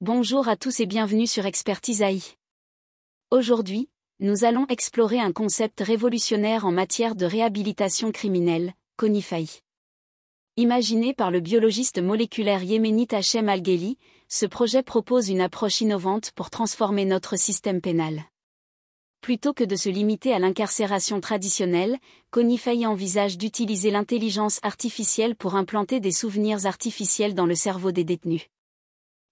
Bonjour à tous et bienvenue sur Expertise AI. Aujourd'hui, nous allons explorer un concept révolutionnaire en matière de réhabilitation criminelle, Konifai. Imaginé par le biologiste moléculaire yéménite Hachem Al-Gheli, ce projet propose une approche innovante pour transformer notre système pénal. Plutôt que de se limiter à l'incarcération traditionnelle, Konifai envisage d'utiliser l'intelligence artificielle pour implanter des souvenirs artificiels dans le cerveau des détenus.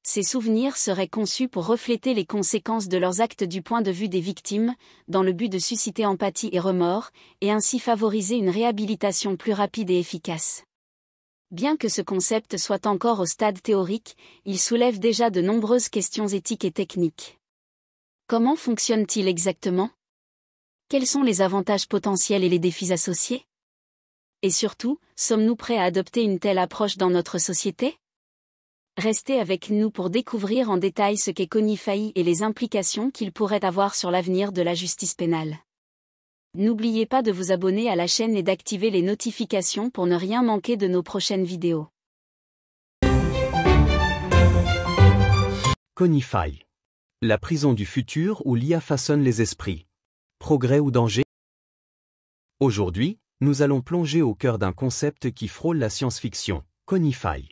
Ces souvenirs seraient conçus pour refléter les conséquences de leurs actes du point de vue des victimes, dans le but de susciter empathie et remords, et ainsi favoriser une réhabilitation plus rapide et efficace. Bien que ce concept soit encore au stade théorique, il soulève déjà de nombreuses questions éthiques et techniques. Comment fonctionne-t-il exactement? Quels sont les avantages potentiels et les défis associés? Et surtout, sommes-nous prêts à adopter une telle approche dans notre société? Restez avec nous pour découvrir en détail ce qu'est Konifai et les implications qu'il pourrait avoir sur l'avenir de la justice pénale. N'oubliez pas de vous abonner à la chaîne et d'activer les notifications pour ne rien manquer de nos prochaines vidéos. Konifai. La prison du futur où l'IA façonne les esprits. Progrès ou danger? Aujourd'hui, nous allons plonger au cœur d'un concept qui frôle la science-fiction, Konifai.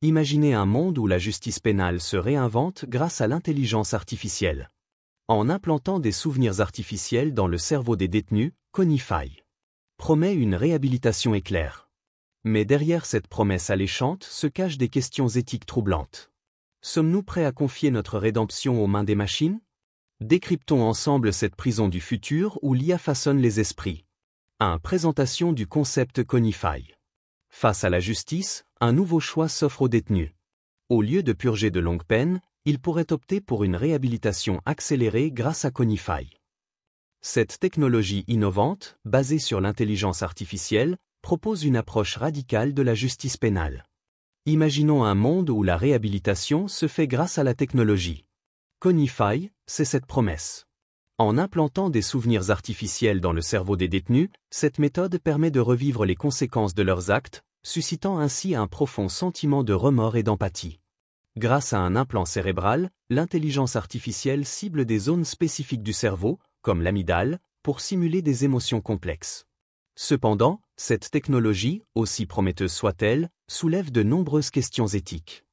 Imaginez un monde où la justice pénale se réinvente grâce à l'intelligence artificielle. En implantant des souvenirs artificiels dans le cerveau des détenus, Konifai promet une réhabilitation éclair. Mais derrière cette promesse alléchante se cachent des questions éthiques troublantes. Sommes-nous prêts à confier notre rédemption aux mains des machines? Décryptons ensemble cette prison du futur où l'IA façonne les esprits. 1. Présentation du concept Konifai. Face à la justice, un nouveau choix s'offre aux détenus. Au lieu de purger de longues peines, ils pourraient opter pour une réhabilitation accélérée grâce à Konifai. Cette technologie innovante, basée sur l'intelligence artificielle, propose une approche radicale de la justice pénale. Imaginons un monde où la réhabilitation se fait grâce à la technologie. Konifai, c'est cette promesse. En implantant des souvenirs artificiels dans le cerveau des détenus, cette méthode permet de revivre les conséquences de leurs actes, suscitant ainsi un profond sentiment de remords et d'empathie. Grâce à un implant cérébral, l'intelligence artificielle cible des zones spécifiques du cerveau, comme l'amygdale, pour simuler des émotions complexes. Cependant, cette technologie, aussi prometteuse soit-elle, soulève de nombreuses questions éthiques.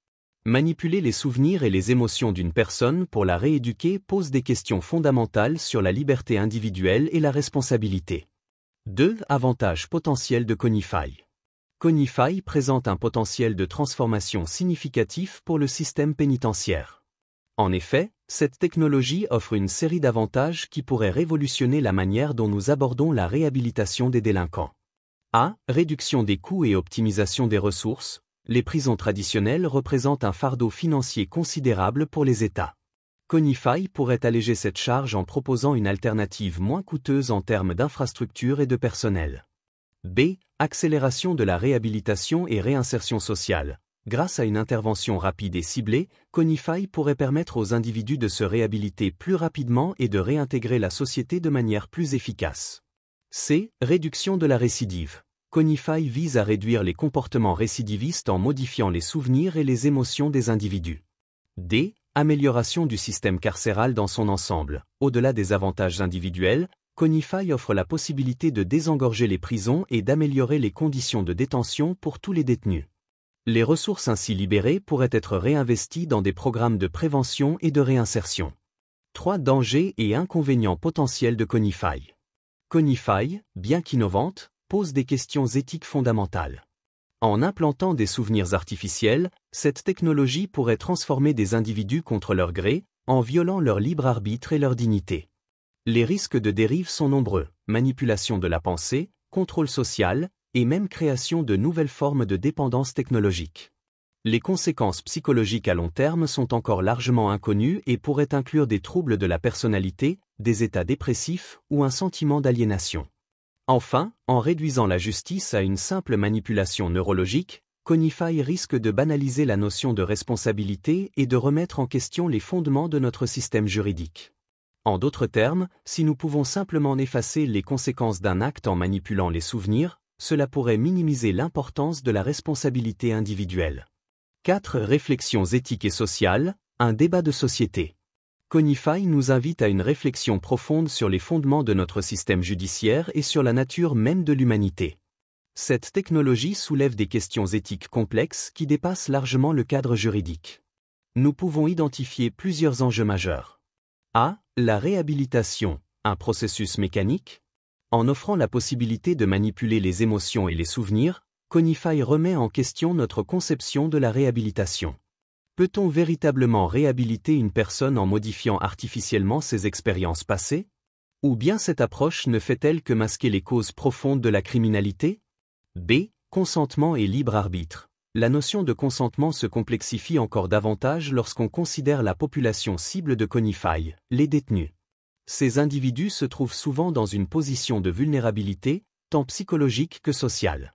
Manipuler les souvenirs et les émotions d'une personne pour la rééduquer pose des questions fondamentales sur la liberté individuelle et la responsabilité. 2. Avantages potentiels de Konifai. Konifai présente un potentiel de transformation significatif pour le système pénitentiaire. En effet, cette technologie offre une série d'avantages qui pourraient révolutionner la manière dont nous abordons la réhabilitation des délinquants. A. Réduction des coûts et optimisation des ressources. Les prisons traditionnelles représentent un fardeau financier considérable pour les États. Konifai pourrait alléger cette charge en proposant une alternative moins coûteuse en termes d'infrastructures et de personnel. B. Accélération de la réhabilitation et réinsertion sociale. Grâce à une intervention rapide et ciblée, Konifai pourrait permettre aux individus de se réhabiliter plus rapidement et de réintégrer la société de manière plus efficace. C. Réduction de la récidive. Konifai vise à réduire les comportements récidivistes en modifiant les souvenirs et les émotions des individus. D. Amélioration du système carcéral dans son ensemble. Au-delà des avantages individuels, Konifai offre la possibilité de désengorger les prisons et d'améliorer les conditions de détention pour tous les détenus. Les ressources ainsi libérées pourraient être réinvesties dans des programmes de prévention et de réinsertion. 3. Dangers et inconvénients potentiels de Konifai. Konifai, bien qu'innovante, pose des questions éthiques fondamentales. En implantant des souvenirs artificiels, cette technologie pourrait transformer des individus contre leur gré, en violant leur libre arbitre et leur dignité. Les risques de dérive sont nombreux: manipulation de la pensée, contrôle social, et même création de nouvelles formes de dépendance technologique. Les conséquences psychologiques à long terme sont encore largement inconnues et pourraient inclure des troubles de la personnalité, des états dépressifs ou un sentiment d'aliénation. Enfin, en réduisant la justice à une simple manipulation neurologique, Konifai risque de banaliser la notion de responsabilité et de remettre en question les fondements de notre système juridique. En d'autres termes, si nous pouvons simplement effacer les conséquences d'un acte en manipulant les souvenirs, cela pourrait minimiser l'importance de la responsabilité individuelle. 4. Réflexions éthiques et sociales. Un débat de société. Conify nous invite à une réflexion profonde sur les fondements de notre système judiciaire et sur la nature même de l'humanité. Cette technologie soulève des questions éthiques complexes qui dépassent largement le cadre juridique. Nous pouvons identifier plusieurs enjeux majeurs. A. La réhabilitation, un processus mécanique. En offrant la possibilité de manipuler les émotions et les souvenirs, Conify remet en question notre conception de la réhabilitation. Peut-on véritablement réhabiliter une personne en modifiant artificiellement ses expériences passées? Ou bien cette approche ne fait-elle que masquer les causes profondes de la criminalité? B. Consentement et libre arbitre. La notion de consentement se complexifie encore davantage lorsqu'on considère la population cible de Conify, les détenus. Ces individus se trouvent souvent dans une position de vulnérabilité, tant psychologique que sociale.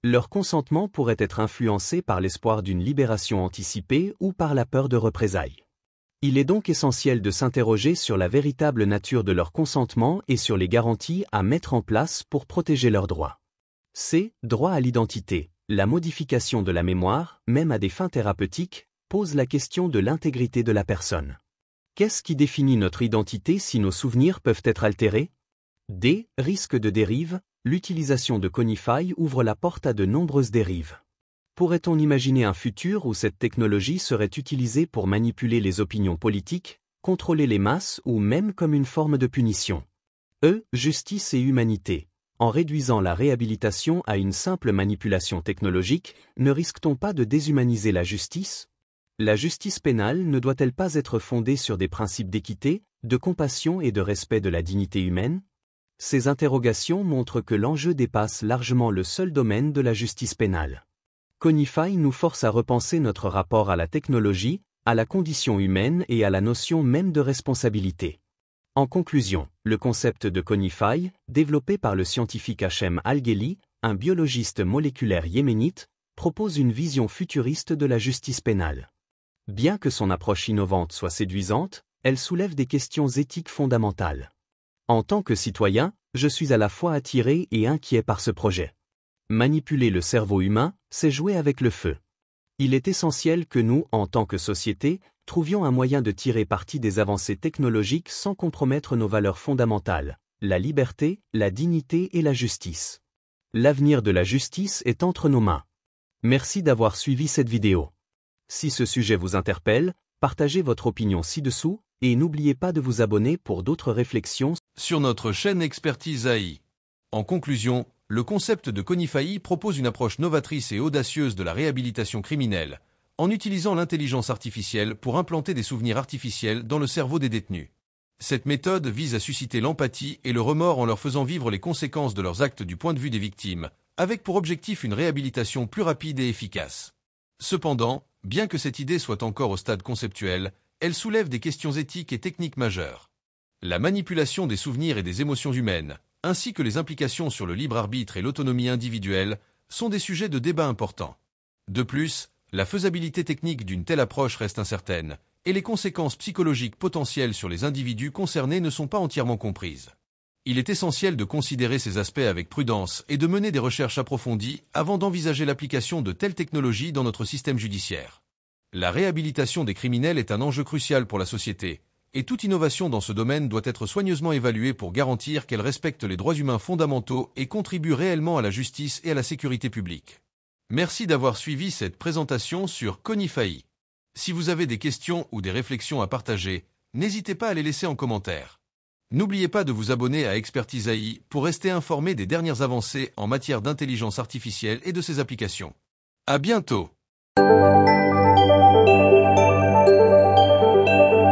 Leur consentement pourrait être influencé par l'espoir d'une libération anticipée ou par la peur de représailles. Il est donc essentiel de s'interroger sur la véritable nature de leur consentement et sur les garanties à mettre en place pour protéger leurs droits. C. Droit à l'identité. La modification de la mémoire, même à des fins thérapeutiques, pose la question de l'intégrité de la personne. Qu'est-ce qui définit notre identité si nos souvenirs peuvent être altérés? D. Risque de dérive. L'utilisation de Conify ouvre la porte à de nombreuses dérives. Pourrait-on imaginer un futur où cette technologie serait utilisée pour manipuler les opinions politiques, contrôler les masses ou même comme une forme de punition? E. Justice et humanité. En réduisant la réhabilitation à une simple manipulation technologique, ne risque-t-on pas de déshumaniser la justice? La justice pénale ne doit-elle pas être fondée sur des principes d'équité, de compassion et de respect de la dignité humaine? Ces interrogations montrent que l'enjeu dépasse largement le seul domaine de la justice pénale. Conify nous force à repenser notre rapport à la technologie, à la condition humaine et à la notion même de responsabilité. En conclusion, le concept de Conify, développé par le scientifique Hachem Al-Gheli, un biologiste moléculaire yéménite, propose une vision futuriste de la justice pénale. Bien que son approche innovante soit séduisante, elle soulève des questions éthiques fondamentales. En tant que citoyen, je suis à la fois attiré et inquiet par ce projet. Manipuler le cerveau humain, c'est jouer avec le feu. Il est essentiel que nous, en tant que société, trouvions un moyen de tirer parti des avancées technologiques sans compromettre nos valeurs fondamentales, la liberté, la dignité et la justice. L'avenir de la justice est entre nos mains. Merci d'avoir suivi cette vidéo. Si ce sujet vous interpelle, partagez votre opinion ci-dessous, et n'oubliez pas de vous abonner pour d'autres réflexions sur notre chaîne Expertise AI. En conclusion, le concept de Conify propose une approche novatrice et audacieuse de la réhabilitation criminelle, en utilisant l'intelligence artificielle pour implanter des souvenirs artificiels dans le cerveau des détenus. Cette méthode vise à susciter l'empathie et le remords en leur faisant vivre les conséquences de leurs actes du point de vue des victimes, avec pour objectif une réhabilitation plus rapide et efficace. Cependant, bien que cette idée soit encore au stade conceptuel, elle soulève des questions éthiques et techniques majeures. La manipulation des souvenirs et des émotions humaines, ainsi que les implications sur le libre arbitre et l'autonomie individuelle, sont des sujets de débat importants. De plus, la faisabilité technique d'une telle approche reste incertaine, et les conséquences psychologiques potentielles sur les individus concernés ne sont pas entièrement comprises. Il est essentiel de considérer ces aspects avec prudence et de mener des recherches approfondies avant d'envisager l'application de telles technologies dans notre système judiciaire. La réhabilitation des criminels est un enjeu crucial pour la société, et toute innovation dans ce domaine doit être soigneusement évaluée pour garantir qu'elle respecte les droits humains fondamentaux et contribue réellement à la justice et à la sécurité publique. Merci d'avoir suivi cette présentation sur Conify. Si vous avez des questions ou des réflexions à partager, n'hésitez pas à les laisser en commentaire. N'oubliez pas de vous abonner à Expertise AI pour rester informé des dernières avancées en matière d'intelligence artificielle et de ses applications. À bientôt!